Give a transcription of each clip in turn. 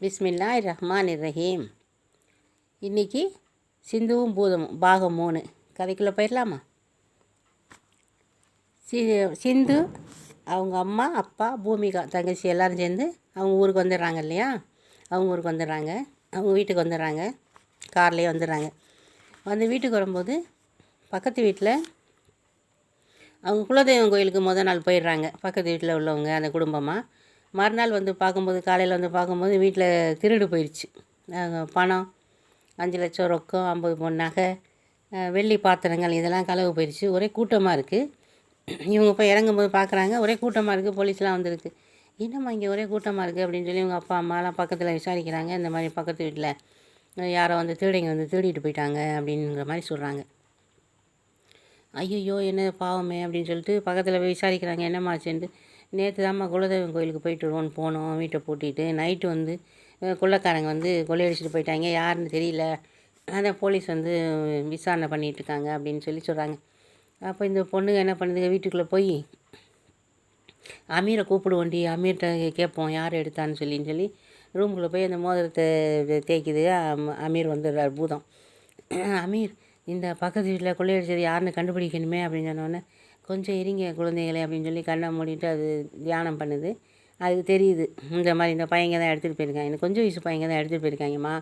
பிஸ்மில்லாஹிர் ரஹ்மானிர் ரஹீம். இன்றைக்கி சிந்துவும் பூதமும் பாகம் 3 கதைக்குள்ளே போயிடலாமா? சிந்து அவங்க அம்மா அப்பா பூமிகா தங்கச்சி எல்லோரும் சேர்ந்து அவங்க ஊருக்கு வந்துடுறாங்க இல்லையா? அவங்க ஊருக்கு வந்துடுறாங்க, அவங்க வீட்டுக்கு வந்துடுறாங்க, கார்லேயே வந்துடுறாங்க. வந்து வீட்டுக்கு வரும்போது பக்கத்து வீட்டில் அவங்க குலதெய்வம் கோயிலுக்கு நாள் போயிடுறாங்க. பக்கத்து வீட்டில் உள்ளவங்க அந்த குடும்பமாக. மறுநாள் வந்து பார்க்கும்போது, காலையில் வந்து பார்க்கும்போது வீட்டில் திருடு போயிடுச்சு. பணம் 5 லட்சம் ரொக்கம், 50 பவுன் நகை, வெள்ளி பாத்திரங்கள் இதெல்லாம் களவு போயிடுச்சு. ஒரே கூட்டமாக இருக்குது. இவங்க போய் இறங்கும்போது பார்க்குறாங்க, ஒரே கூட்டமாக இருக்குது. போலீஸ்லாம் வந்துருக்கு. என்னம்மா இங்கே ஒரே கூட்டமாக இருக்குது அப்படின்னு சொல்லி இவங்க அப்பா அம்மாலாம் பக்கத்தில் விசாரிக்கிறாங்க. இந்த மாதிரி பக்கத்து வீட்டில் யாரோ வந்து திருடிங்க வந்து திருடிட்டு போயிட்டாங்க அப்படிங்கிற மாதிரி சொல்கிறாங்க. ஐயோ என்ன பாவமே அப்படின்னு சொல்லிட்டு பக்கத்தில் போய் விசாரிக்கிறாங்க, என்னம்மா ஆச்சுன்ட்டு. நேற்று தாம்மா குலதெய்வம் கோயிலுக்கு போயிட்டு வருவோன்னு போனோம், வீட்டை பூட்டிட்டு. நைட்டு வந்து கொள்ளைக்காரங்க வந்து கொள்ளையடிச்சிட்டு போயிட்டாங்க, யாருன்னு தெரியல. அதான் போலீஸ் வந்து விசாரணை பண்ணிகிட்ருக்காங்க அப்படின்னு சொல்லி சொல்கிறாங்க. அப்போ இந்த பொண்ணுங்க என்ன பண்ணுதுங்க, வீட்டுக்குள்ளே போய் அமீரை கூப்பிடுவோண்டி, அமீர்கிட்ட கேட்போம் யார் எடுத்தான்னு சொல்லி ரூமுக்குள்ளே போய் அந்த மோதிரத்தை தேய்க்குது. அமீர் வந்துடுறார் பூதம். அமீர், இந்த பக்கத்து வீட்டில் கொள்ளையடிச்சது யாருன்னு கண்டுபிடிக்கணுமே அப்படின்னு சொன்னோன்னே, கொஞ்சம் இருங்க குழந்தைகளே அப்படின்னு சொல்லி கண்ணை மூடிட்டு அது தியானம் பண்ணுது. அதுக்கு தெரியுது இந்த மாதிரி இந்த பையங்க தான் எடுத்துகிட்டு போயிருக்காங்க, இந்த கொஞ்சம் வயசு பையங்க தான் எடுத்துகிட்டு போயிருக்காங்கம்மா,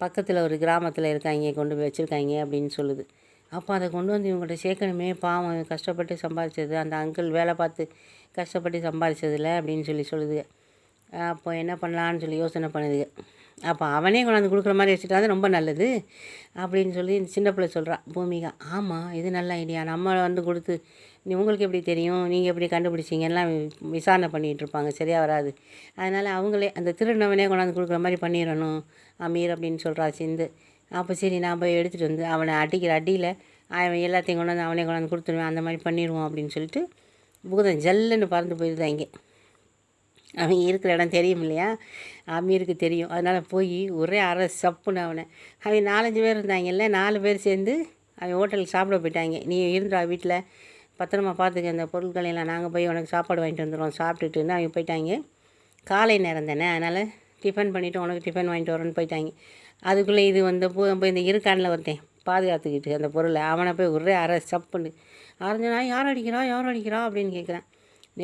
பக்கத்தில் ஒரு கிராமத்தில் இருக்காங்க, கொண்டு போய் வச்சுருக்காங்க அப்படின்னு சொல்லுது. அப்போ அதை கொண்டு வந்து இவங்கள்ட்ட சேர்க்கணுமே, பாவம் கஷ்டப்பட்டு சம்பாதிச்சது, அந்த அங்கிள் வேலை பார்த்து கஷ்டப்பட்டு சம்பாதிச்சதில்ல அப்படின்னு சொல்லுது. அப்போ என்ன பண்ணலான்னு சொல்லி யோசனை பண்ணுது. அப்போ அவனே கொண்டாந்து கொடுக்குற மாதிரி வச்சுட்டா தான் ரொம்ப நல்லது அப்படின்னு சொல்லி சின்ன பிள்ளை சொல்கிறான் பூமிகா. ஆமாம், இது நல்ல ஐடியா. நம்ம வந்து கொடுத்து உங்களுக்கு எப்படி தெரியும், நீங்கள் எப்படி கண்டுபிடிச்சிங்க, எல்லாம் விசாரணை பண்ணிகிட்ருப்பாங்க, சரியாக வராது. அதனால் அவங்களே அந்த திருநவனே கொண்டாந்து கொடுக்குற மாதிரி பண்ணிடணும் அமீர் அப்படின்னு சொல்கிறா சிந்து. அப்போ சரி, நான் போய் எடுத்துகிட்டு வந்து அவனை அடிக்கிற அடியில் அவன் எல்லாத்தையும் கொண்டாந்து அவனே கொண்டாந்து கொடுத்துருவேன், அந்த மாதிரி பண்ணிடுவோம் அப்படின்னு சொல்லிட்டு பூதம் ஜல்லுன்னு பறந்து போயிடுது. அங்கே அவங்க இருக்கிற இடம் தெரியும் இல்லையா, அமீருக்கு தெரியும். அதனால் போய் ஒரே அரை சப்புன்னு அவனை. அவங்க 4-5 பேர் இருந்தாங்கல்ல, 4 பேர் சேர்ந்து அவன் ஹோட்டலுக்கு சாப்பிட போயிட்டாங்க. நீ இருந்தா வீட்டில் பத்திரமா பார்த்துக்க, அந்த பொருட்களையெல்லாம் நாங்கள் போய் உனக்கு சாப்பாடு வாங்கிட்டு வந்துடுவோம் சாப்பிட்டுட்டுன்னு அவங்க போயிட்டாங்க. காலை நேரம் தானே, அதனால் டிஃபன் பண்ணிவிட்டு உனக்கு டிஃபன் வாங்கிட்டு வரோன்னு போயிட்டாங்க. அதுக்குள்ளே இது வந்து போய் இந்த இருக்கானில் ஒருத்தன் பாதுகாத்துக்கிட்டு அந்த பொருளை, அவனை போய் ஒரே அரை சப்புன்னு அரைஞ்சனா, யார் அடிக்கிறா அப்படின்னு கேட்குறான்.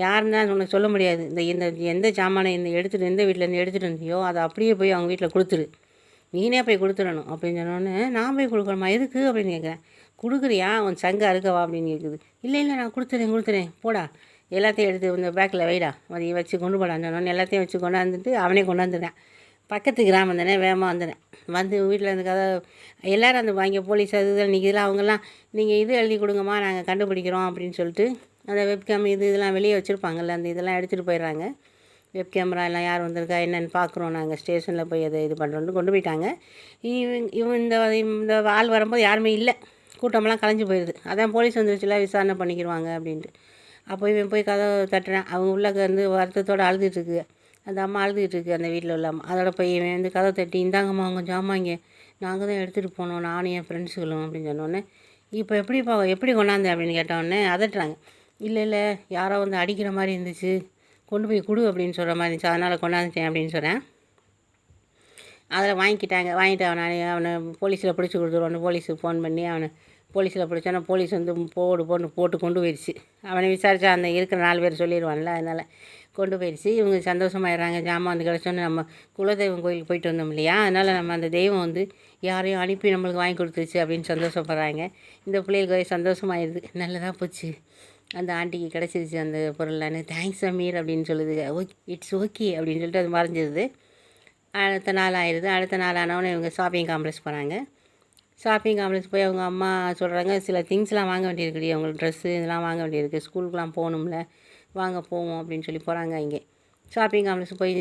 யாருன்னு தான் உனக்கு சொல்ல முடியாது. இந்த எந்த சாமானை எடுத்துகிட்டு எந்த வீட்டிலேருந்து எடுத்துகிட்டு வந்தியோ அதை அப்படியே போய் அவங்க வீட்டில் கொடுத்துரு, நீனே போய் கொடுத்துடணும் அப்படின்னு சொன்னோன்னே, நான் போய் கொடுக்கணுமா எதுக்கு அப்படின்னு கேட்குறேன். கொடுக்குறியா, உன் சங்க அறுக்கவா அப்படின்னு கேட்குது. இல்லை நான் கொடுத்துறேன் போடா, எல்லாத்தையும் எடுத்து இந்த பேக்கில் வைடா, அதை வச்சு கொண்டு போடான்னு சொன்னோன்னு எல்லாத்தையும் வச்சு கொண்டாந்துட்டு அவனே கொண்டாந்துடுறேன். பக்கத்து கிராமம் தானே, வேகமாக வந்துடுறேன். வந்து வீட்டில் இருந்து கதை எல்லோரும் அந்த வாங்கி போலீஸ் அது இதில் நிற்கிறதுலாம் அவங்கெல்லாம், நீங்கள் இது எழுதி கொடுங்கம்மா நாங்கள் கண்டுபிடிக்கிறோம் அப்படின்னு சொல்லிட்டு அந்த வெப்கேம் இதெல்லாம் வெளியே வச்சுருப்பாங்கல்ல, அந்த இதெல்லாம் எடுத்துகிட்டு போயிடுறாங்க. வெப் கேமரா எல்லாம் யார் வந்திருக்கா என்னென்னு பார்க்குறோம், நாங்கள் ஸ்டேஷனில் போய் அதை இது பண்ணுறோன்னு கொண்டு போயிட்டாங்க. இவன் இந்த ஆள் வரும்போது யாருமே இல்லை, கூட்டமெல்லாம் கலைஞ்சி போயிடுது. அதான் போலீஸ் வந்துருச்சுல, விசாரணை பண்ணிக்கிடுவாங்க அப்படின்ட்டு. அப்போ இவன் போய் கதவை தட்டுறேன். அவங்க உள்ளக்க இருந்து வருத்தத்தோடு அழுதுட்டுருக்கு. அந்த அம்மா அழுதுகிட்ருக்கு, அந்த வீட்டில் உள்ள அம்மா. அதோட போய் இவன் வந்து கதவை தட்டி, இந்தாங்கம்மா அவங்க ஜாமாங்க, நாங்கள் தான் எடுத்துகிட்டு போனோம், நானும் என் ஃப்ரெண்ட்ஸுகளும் அப்படின்னு சொன்னோன்னே, இப்போ எப்படி கொண்டாந்தேன் அப்படின்னு கேட்டோடனே அதட்டுறாங்க. இல்லை யாரோ வந்து அடிக்கிற மாதிரி இருந்துச்சு, கொண்டு போய் கொடு அப்படின்னு சொல்கிற மாதிரி இருந்துச்சு, அதனால் கொண்டாந்துட்டேன் அப்படின்னு சொல்கிறேன். அதில் வாங்கிட்டு அவனை போலீஸில் பிடிச்சி கொடுத்துருவோன்னு போலீஸுக்கு ஃபோன் பண்ணி அவனை போலீஸில் பிடிச்சோன்னா போலீஸ் வந்து போட்டு கொண்டு போயிடுச்சு. அவனை விசாரித்தா அந்த இருக்கிற 4 பேர் சொல்லிடுவான்ல, அதனால் கொண்டு போயிடுச்சு. இவங்க சந்தோஷமாயிடுறாங்க. ஜாமான் வந்து கிடச்சோன்னு நம்ம குலதெய்வம் கோயிலுக்கு போயிட்டு வந்தோம் இல்லையா, அதனால் நம்ம அந்த தெய்வம் வந்து யாரையும் அனுப்பி நம்மளுக்கு வாங்கி கொடுத்துருச்சு அப்படின்னு சந்தோஷப்படுறாங்க. இந்த பிள்ளைகளுக்கு ஒரே சந்தோஷமாயிடுது, நல்லதாக போச்சு, அந்த ஆண்டிக்கு கிடச்சிருச்சு அந்த பொருளானு. தேங்க்ஸ் அமீர் அப்படின்னு சொல்லுது. இட்ஸ் ஓகே அப்படின்னு சொல்லிட்டு அது மறைஞ்சிருது. அடுத்த நாள் ஆயிடுது. அடுத்த நாள் ஆனவொன்னே இவங்க ஷாப்பிங் காம்ப்ளெக்ஸ் போகிறாங்க. ஷாப்பிங் காம்ப்ளெக்ஸ் போய் அவங்க அம்மா சொல்கிறாங்க, சில திங்ஸ்லாம் வாங்க வேண்டியிருக்குடி, அவங்களுக்கு ட்ரெஸ்ஸு இதெல்லாம் வாங்க வேண்டியிருக்கு, ஸ்கூலுக்குலாம் போகணும்ல, வாங்க போவோம் அப்படின்னு சொல்லி போகிறாங்க. இங்கே ஷாப்பிங் காம்ப்ளெக்ஸ் போய்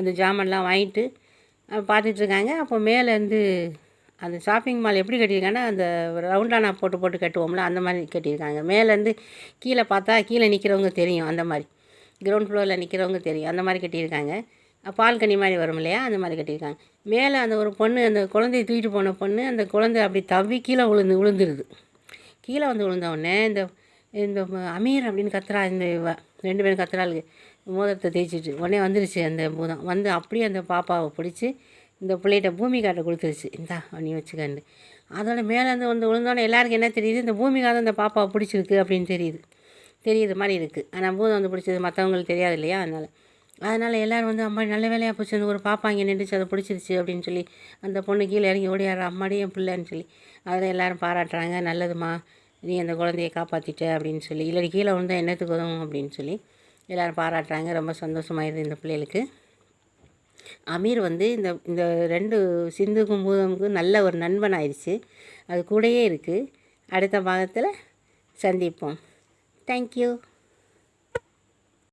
அந்த ஜாமான்லாம் வாங்கிட்டு பார்த்துட்ருக்காங்க. அப்போ மேலேருந்து அந்த ஷாப்பிங் மால் எப்படி கட்டியிருக்காங்கன்னா, அந்த ரவுண்டானா போட்டு கட்டுவோம்ல, அந்த மாதிரி கட்டியிருக்காங்க. மேலேருந்து கீழே பார்த்தா கீழே நிற்கிறவங்க தெரியும், அந்த மாதிரி கிரவுண்ட் ஃப்ளோரில் நிற்கிறவங்க தெரியும், அந்த மாதிரி கட்டியிருக்காங்க. பால்கனி மாதிரி வரும் இல்லையா, அந்த மாதிரி கட்டியிருக்காங்க. மேலே அந்த ஒரு பொண்ணு, அந்த குழந்தைய தூக்கிட்டு போன பொண்ணு, அந்த குழந்தை அப்படி தவி கீழே விழுந்துருது. கீழே வந்து விழுந்தவுடனே இந்த அமீர் அப்படின்னு கத்துறா, இந்த 2 பேரும் கத்துறாளுங்க. மோதிரத்தை தேய்ச்சிட்டு உடனே வந்துருச்சு அந்த பூதம். வந்து அப்படியே அந்த பாப்பாவை பிடிச்சி இந்த பிள்ளைகிட்ட பூமிகாட்ட கொடுத்துருச்சு. இந்தா நீ வச்சுக்கண்டு. அதோட மேலேருந்து வந்து விழுந்தோடனே எல்லாருக்கும் என்ன தெரியுது, இந்த பூமிகாரம் இந்த பாப்பாவை பிடிச்சிருக்கு அப்படின்னு தெரியுது மாதிரி இருக்குது. ஆனால் பூதம் வந்து பிடிச்சது மற்றவங்களுக்கு தெரியாது இல்லையா, அதனால் எல்லோரும் வந்து அம்மா நல்ல வேலையாக போச்சு, அந்த ஒரு பாப்பா இங்கே நின்றுச்சு, அதை பிடிச்சிருச்சு அப்படின்னு சொல்லி அந்த பொண்ணு கீழே இறங்கி ஓடியாடுற, அம்மாடி என் பிள்ளைன்னு சொல்லி அதில் எல்லோரும் பாராட்டுறாங்க. நல்லதுமா, நீ அந்த குழந்தையை காப்பாற்றிட்ட அப்படின்னு சொல்லி. இல்லடி கீழே விழுந்தால் என்னத்துக்கு உதவும் அப்படின்னு சொல்லி எல்லோரும் பாராட்டுறாங்க. ரொம்ப சந்தோஷமாயிருது இந்த பிள்ளைகளுக்கு. அமீர் வந்து இந்த 2 சிந்துக்கும் பூதமுக்கும் நல்ல ஒரு நண்பன் ஆயிடுச்சு. அது கூடயே இருக்குது. அடுத்த பாகத்தில் சந்திப்போம். தேங்க்யூ.